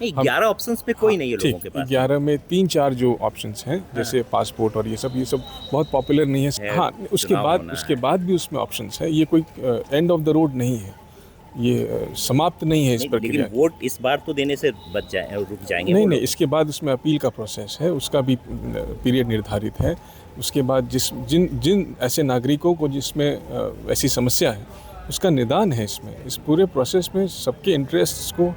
11 options पे कोई नहीं है लोगों के पास। 11 में 3-4 जो ऑप्शंस हैं जैसे पासपोर्ट और ये सब बहुत पॉपुलर नहीं है। हाँ, उसके बाद भी उसमें ऑप्शंस है। ये कोई एंड ऑफ द रोड नहीं है, ये समाप्त नहीं है इस प्रक्रिया। लेकिन वोट इस बार तो देने से रुक जाएंगे। नहीं, इसके बाद उसमें अपील का प्रोसेस है, उसका भी पीरियड निर्धारित है। उसके बाद जिन ऐसे नागरिकों को जिसमें ऐसी समस्या है उसका निदान है। इसमें इस पूरे प्रोसेस में सबके इंटरेस्ट्स को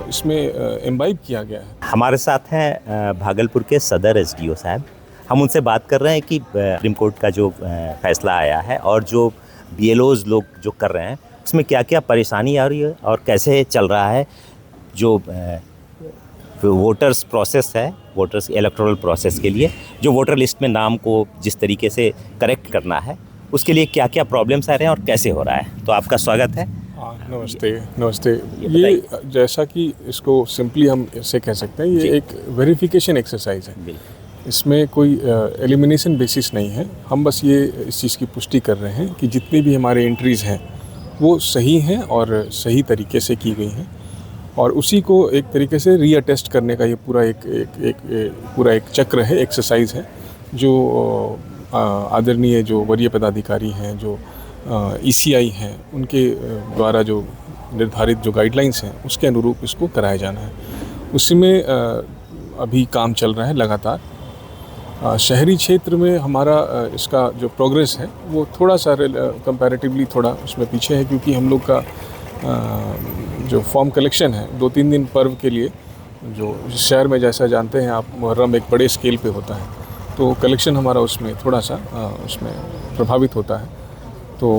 इसमें इम्बाइब किया गया है। हमारे साथ हैं भागलपुर के सदर एसडीओ साहब। हम उनसे बात कर रहे हैं कि सुप्रीम कोर्ट का जो फैसला आया है और जो बीएलओज लोग जो कर रहे हैं उसमें क्या क्या परेशानी आ रही है और कैसे चल रहा है जो वोटर्स प्रोसेस है, वोटर्स इलेक्टोरल प्रोसेस के लिए जो वोटर लिस्ट में नाम को जिस तरीके से करेक्ट करना है उसके लिए क्या क्या प्रॉब्लम्स आ रहे हैं और कैसे हो रहा है। तो आपका स्वागत है। नमस्ते। ये जैसा कि इसको सिंपली हम इससे कह सकते हैं, ये एक वेरिफिकेशन एक्सरसाइज है। इसमें कोई एलिमिनेशन बेसिस नहीं है। हम बस ये इस चीज़ की पुष्टि कर रहे हैं कि जितनी भी हमारे एंट्रीज़ हैं वो सही हैं और सही तरीके से की गई हैं, और उसी को एक तरीके से रीअटेस्ट करने का ये पूरा एक चक्र है, एक्सरसाइज है, जो आदरणीय जो वरीय पदाधिकारी हैं, जो ईसीआई हैं, उनके द्वारा जो निर्धारित जो गाइडलाइंस हैं उसके अनुरूप इसको कराया जाना है। उसमें अभी काम चल रहा है लगातार। शहरी क्षेत्र में हमारा इसका जो प्रोग्रेस है वो थोड़ा सा कंपैरेटिवली थोड़ा उसमें पीछे है, क्योंकि हम लोग का जो फॉर्म कलेक्शन है 2-3 दिन पर्व के लिए, जो शहर में जैसा जानते हैं आप मुहर्रम एक बड़े स्केल पे होता है, तो कलेक्शन हमारा उसमें थोड़ा सा उसमें प्रभावित होता है। तो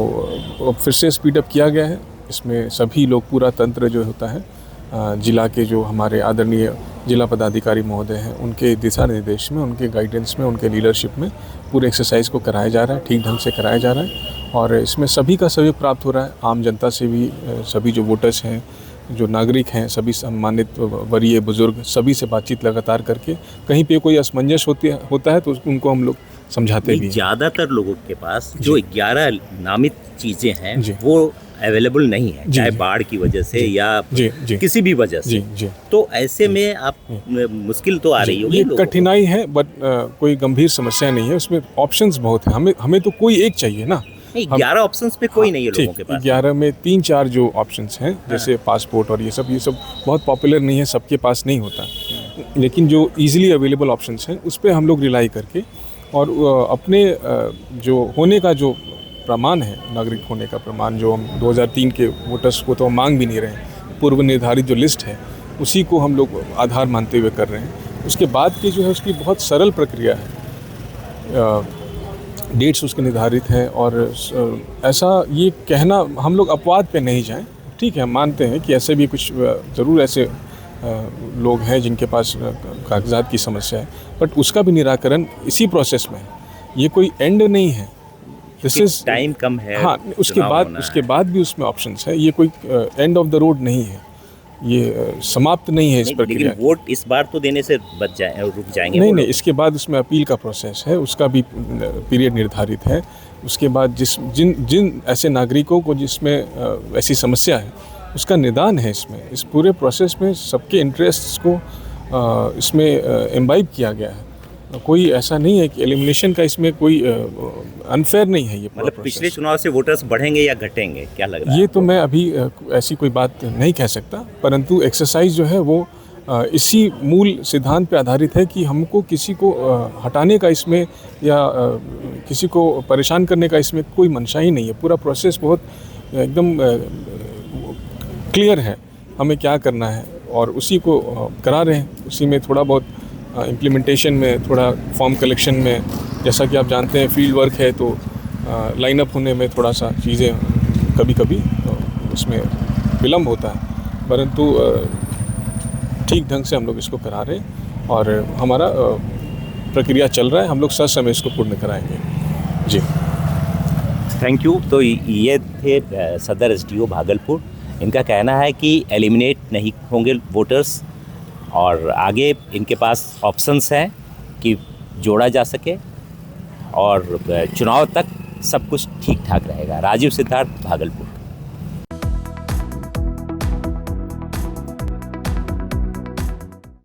अब फिर से स्पीडअप किया गया है। इसमें सभी लोग, पूरा तंत्र जो होता है, जिला के जो हमारे आदरणीय जिला पदाधिकारी महोदय हैं, उनके दिशा निर्देश में, उनके गाइडेंस में, उनके लीडरशिप में पूरे एक्सरसाइज को कराया जा रहा है, ठीक ढंग से कराया जा रहा है। और इसमें सभी का सहयोग प्राप्त हो रहा है, आम जनता से भी, सभी जो वोटर्स हैं, जो नागरिक हैं, सभी सम्मानित वरीय बुजुर्ग, सभी से बातचीत लगातार करके कहीं पे कोई असमंजस होता है तो उनको हम लोग समझाते भी हैं। ज़्यादातर लोगों के पास जो 11 नामित चीज़ें हैं वो अवेलेबल नहीं है, चाहे बाढ़ की वजह से या किसी भी वजह से। तो ऐसे में आप मुश्किल तो आ रही होगी, कठिनाई है, बट कोई गंभीर समस्या नहीं है। उसमें ऑप्शंस बहुत हैं। हमें तो कोई एक चाहिए ना। 11 ऑप्शंस पे कोई नहीं है लोगों के पास। 11 में 3-4 जो ऑप्शंस हैं जैसे पासपोर्ट और ये सब बहुत पॉपुलर नहीं है, सबके पास नहीं होता। लेकिन जो इजीली अवेलेबल ऑप्शंस हैं उस पर हम लोग रिलाई करके, और अपने जो होने का जो प्रमाण है, नागरिक होने का प्रमाण, जो हम 2003 के वोटर्स को तो हम मांग भी नहीं रहे हैं, पूर्व निर्धारित जो लिस्ट है उसी को हम लोग आधार मानते हुए कर रहे हैं। उसके बाद की जो है उसकी बहुत सरल प्रक्रिया है, डेट्स उसके निर्धारित हैं, और ऐसा ये कहना, हम लोग अपवाद पे नहीं जाएं। ठीक है, हम मानते हैं कि ऐसे भी कुछ ज़रूर ऐसे लोग हैं जिनके पास कागजात की समस्या है, बट उसका भी निराकरण इसी प्रोसेस में है। ये कोई एंड नहीं है, टाइम कम है। हाँ, उसके बाद भी उसमें ऑप्शंस है। ये कोई एंड ऑफ द रोड नहीं है, ये समाप्त नहीं है इस प्रक्रिया। लेकिन वोट इस बार तो देने से रुक जाएंगे। नहीं, इसके बाद उसमें अपील का प्रोसेस है, उसका भी पीरियड निर्धारित है। उसके बाद जिन ऐसे नागरिकों को जिसमें ऐसी समस्या है उसका निदान है। इसमें इस पूरे प्रोसेस में सबके इंटरेस्ट्स को इसमें इम्बाइब किया गया है। कोई ऐसा नहीं है कि एलिमिनेशन का इसमें कोई अनफेयर नहीं है। ये मतलब पिछले चुनाव से वोटर्स बढ़ेंगे या घटेंगे, क्या लग रहा है? ये तो मैं अभी ऐसी कोई बात नहीं कह सकता, परंतु एक्सरसाइज जो है वो इसी मूल सिद्धांत पे आधारित है कि हमको किसी को हटाने का इसमें या किसी को परेशान करने का इसमें कोई मंशा ही नहीं है। पूरा प्रोसेस बहुत एकदम क्लियर है, हमें क्या करना है और उसी को करा रहे हैं। उसी में थोड़ा बहुत इम्प्लीमेंटेशन में, थोड़ा फॉर्म कलेक्शन में, जैसा कि आप जानते हैं फील्ड वर्क है, तो लाइन अप होने में थोड़ा सा चीज़ें कभी उसमें विलम्ब होता है, परंतु ठीक ढंग से हम लोग इसको करा रहे हैं और हमारा प्रक्रिया चल रहा है। हम लोग समय इसको पूर्ण कराएंगे। जी, थैंक यू। तो ये थे सदर एसडीओ भागलपुर। इनका कहना है कि एलिमिनेट नहीं होंगे वोटर्स और आगे इनके पास ऑप्शंस हैं कि जोड़ा जा सके और चुनाव तक सब कुछ ठीक ठाक रहेगा। राजीव सिद्धार्थ, भागलपुर।